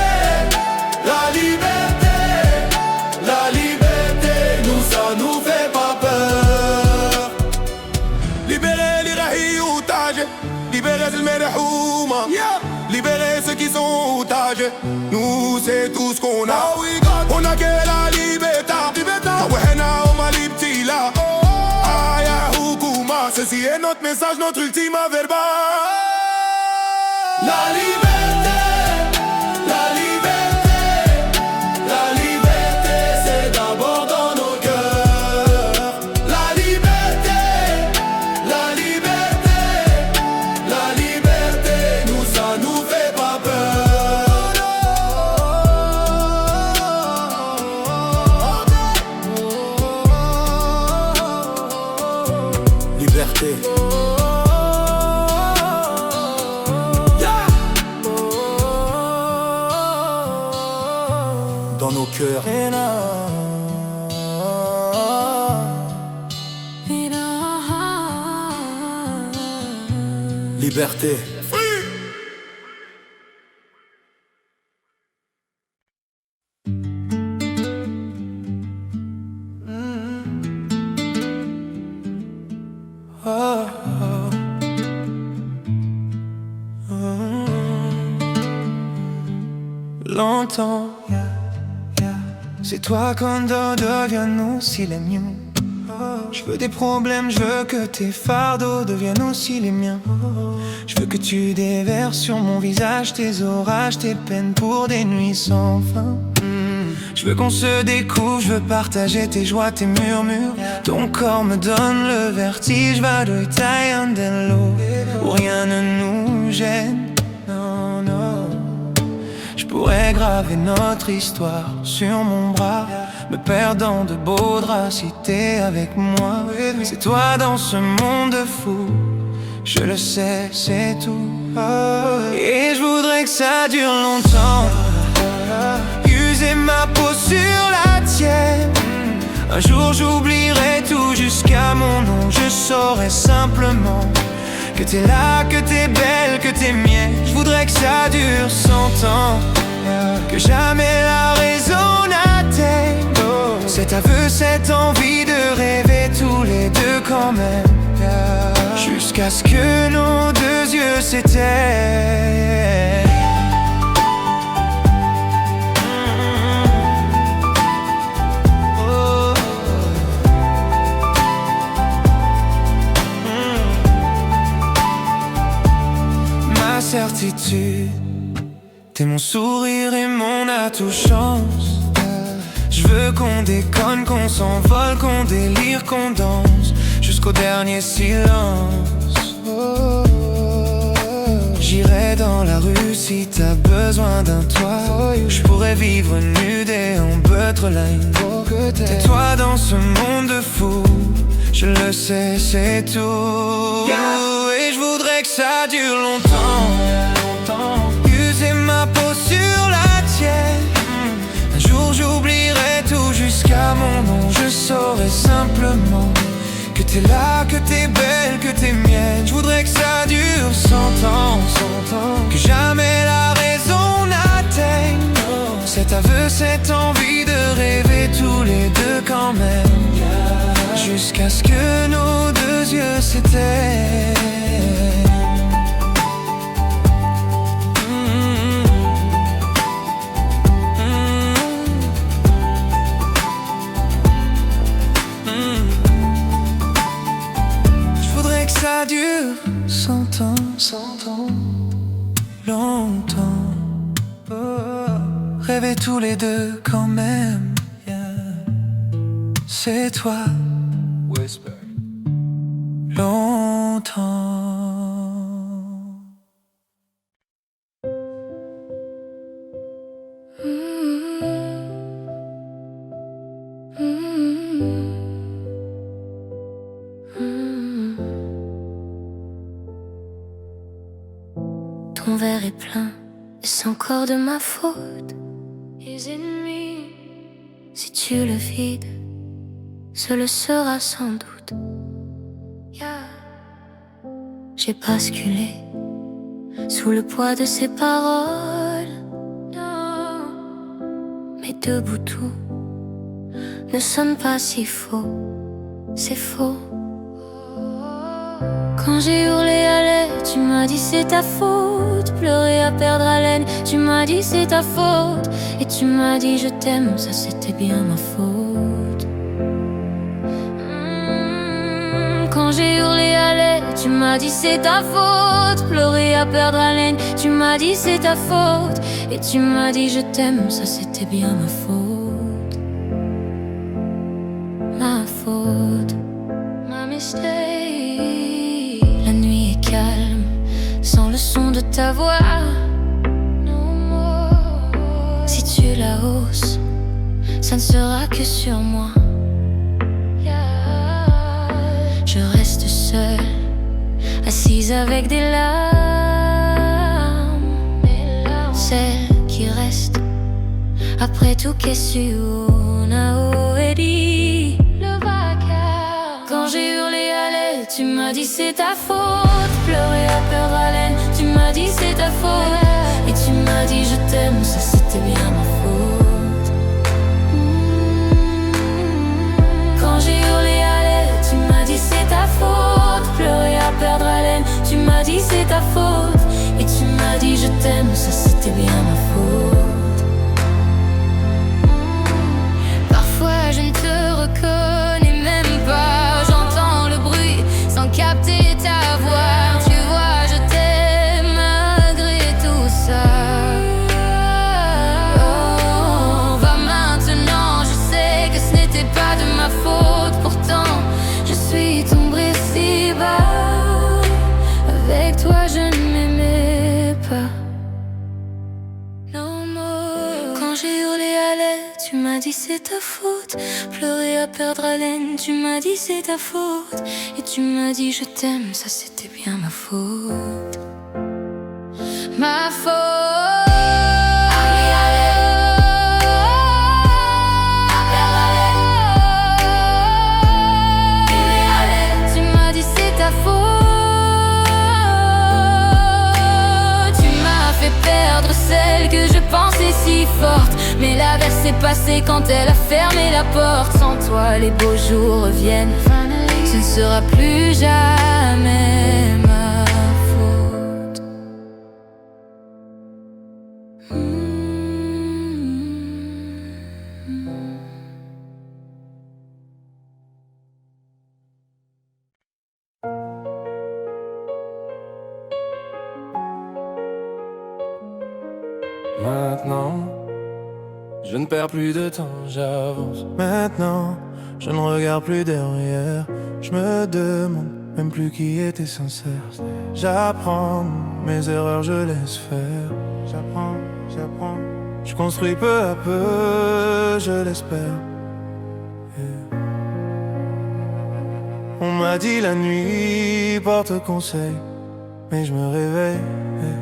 la liberté, la liberté, nous ça nous fait pas peur. Libérer l'Irahi otage, libérer le Merhouma, libérer ceux qui sont otages. Nous c'est tout ce qu'on a. On a que la liberté, Wahena Oma Libtila. Aya Hukuma, ceci est notre message, notre ultima verba. La liberté, la liberté, la liberté, c'est d'abord dans nos cœurs. La liberté, la liberté, la liberté, nous ça nous fait pas peur. Liberté. Dans nos cœurs. Liberté. Longtemps, C'est toi quand deviennent aussi les miens. Je veux des problèmes, je veux que tes fardeaux deviennent aussi les miens. Je veux que tu déverses sur mon visage tes orages, tes peines pour des nuits sans fin. Je veux qu'on se découvre, je veux partager tes joies, tes murmures. Ton corps me donne le vertige, va de taillandello, où rien ne nous gêne. Non, non. Je pourrais graver notre histoire sur mon bras, me perdre dans de beaux draps si t'es avec moi. C'est toi dans ce monde fou, je le sais, c'est tout. Et je voudrais que ça dure longtemps, user ma peau sur la tienne. Un jour j'oublierai tout jusqu'à mon nom. Je saurai simplement que t'es là, que t'es belle, que t'es mienne. Je voudrais que ça dure 100 ans, que jamais la raison n'atteigne cet aveu, cette envie de rêver tous les deux quand même, jusqu'à ce que nos deux yeux s'éteignent. Ma certitude, t'es mon sourire et mon atout chance. Je veux qu'on déconne, qu'on s'envole, qu'on délire, qu'on danse jusqu'au dernier silence. J'irai dans la rue si t'as besoin d'un toit. Je pourrais vivre nu déambutre line. Tais-toi dans ce monde fou, je le sais, c'est tout. Et je voudrais que ça dure longtemps, user ma peau sur la tienne. Un jour j'oublierai tout jusqu'à mon nom. Je saurai simplement que t'es là, que t'es belle, que t'es mienne. Je voudrais que ça dure 100 ans, que jamais la raison n'atteigne cet aveu, cette envie de rêver tous les deux quand même, jusqu'à ce que nos deux yeux s'éteignent. Ça dure 100 ans, 100 ans, longtemps. Rêver tous les deux quand même, c'est toi. Whisper. Longtemps. Ton verre est plein, est-ce encore de ma faute? Is it me? Si tu le vides, ce le sera sans doute. J'ai basculé sous le poids de ces paroles. Non, mais debout tout ne sonne pas si faux. C'est faux. Quand j'ai hurlé à l'aide, tu m'as dit c'est ta faute. Pleurer à perdre haleine, tu m'as dit c'est ta faute. Et tu m'as dit je t'aime, ça c'était bien ma faute. Quand j'ai hurlé à l'aide, tu m'as dit c'est ta faute. Pleurer à perdre haleine, tu m'as dit c'est ta faute. Et tu m'as dit je t'aime, ça c'était bien ma faute. Ma faute, ma mistake. La nuit est calme, sans le son de ta voix. Si tu la hausses, ça ne sera que sur moi. Je reste seule, assise avec des larmes. Celles qui restent après tout qu'est-ce qu'on a dit. Le vacarme. Quand j'ai hurlé à l'aide, tu m'as dit c'est ta faute. Pleurer à perdre haleine, tu m'as dit c'est ta faute. Et tu m'as dit je t'aime, ça c'était bien ma faute. Quand j'ai hurlé à l'aide, tu m'as dit c'est ta faute. Pleurer à perdre haleine, tu m'as dit c'est ta faute. Et tu m'as dit je t'aime, ça c'était bien ma faute. je ne m'aimais pas. Quand j'ai hurlé à l'aide, tu m'as dit c'est ta faute. Pleurer à perdre haleine, tu m'as dit c'est ta faute. Et tu m'as dit je t'aime, ça c'était bien ma faute. Ma faute. Tu m'as dit c'est ta faute. Tu m'as fait perdre celle que je pensais si forte. Mais l'averse s'est passée quand elle a fermé la porte. Sans toi les beaux jours reviennent. Ce ne sera plus jamais ma faute. Maintenant, je ne perds plus de temps, j'avance. Maintenant, je ne regarde plus derrière. Je me demande même plus qui était sincère. J'apprends mes erreurs, je laisse faire. J'apprends. Je construis peu à peu, je l'espère. Yeah. On m'a dit la nuit porte conseil, mais je me réveille. Yeah.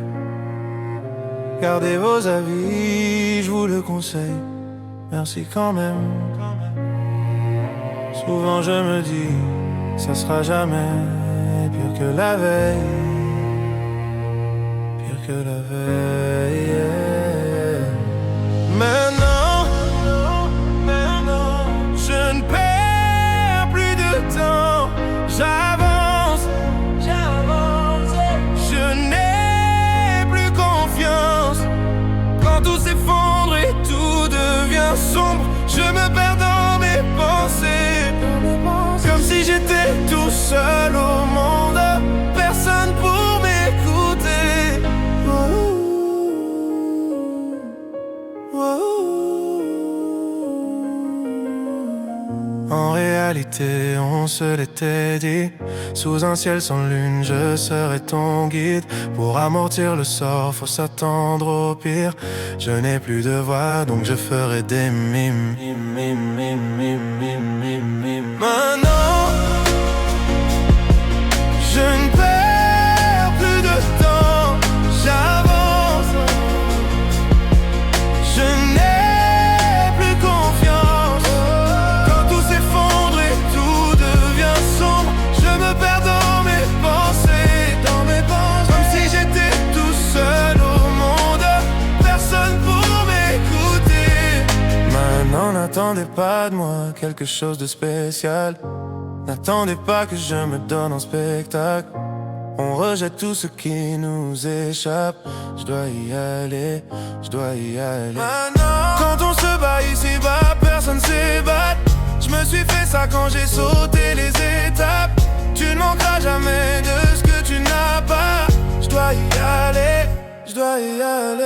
Gardez vos avis, je vous le conseille. Merci quand même. Souvent je me dis, ça sera jamais pire que la veille. Pire que la veille. Maintenant, je ne perds plus de temps. J'avance. Je n'ai plus confiance. Quand tout s'effondre et tout devient sombre, je me perds dans mes pensées. Comme si j'étais tout seul au monde, personne pour m'écouter. En réalité, on se l'était dit. Sous un ciel sans lune, je serai ton guide. Pour amortir le sort, faut s'attendre au pire. Je n'ai plus de voix, donc je ferai des mimes. Maintenant, je ne perds plus de temps. J'avance. Je n'ai plus confiance. Quand tout s'effondre et tout devient sombre, je me perds dans mes pensées. Comme si j'étais tout seul au monde, personne pour m'écouter. Maintenant, n'attendez pas de moi quelque chose de spécial. N'attendez pas que je me donne en spectacle. On rejette tout ce qui nous échappe. Je dois y aller. Maintenant, quand on se bat ici-bas, personne s'ébat. Je me suis fait ça quand j'ai sauté les étapes. Tu ne manqueras jamais de ce que tu n'as pas. Je dois y aller.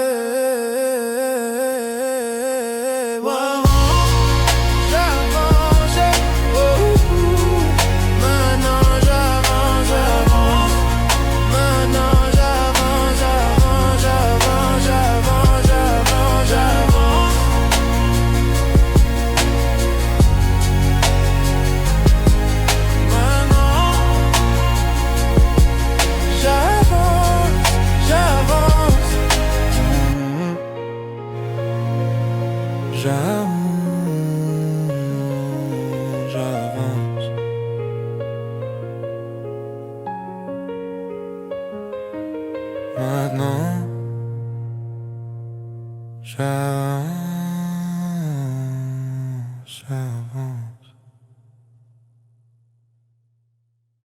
Wow. J'avance. Maintenant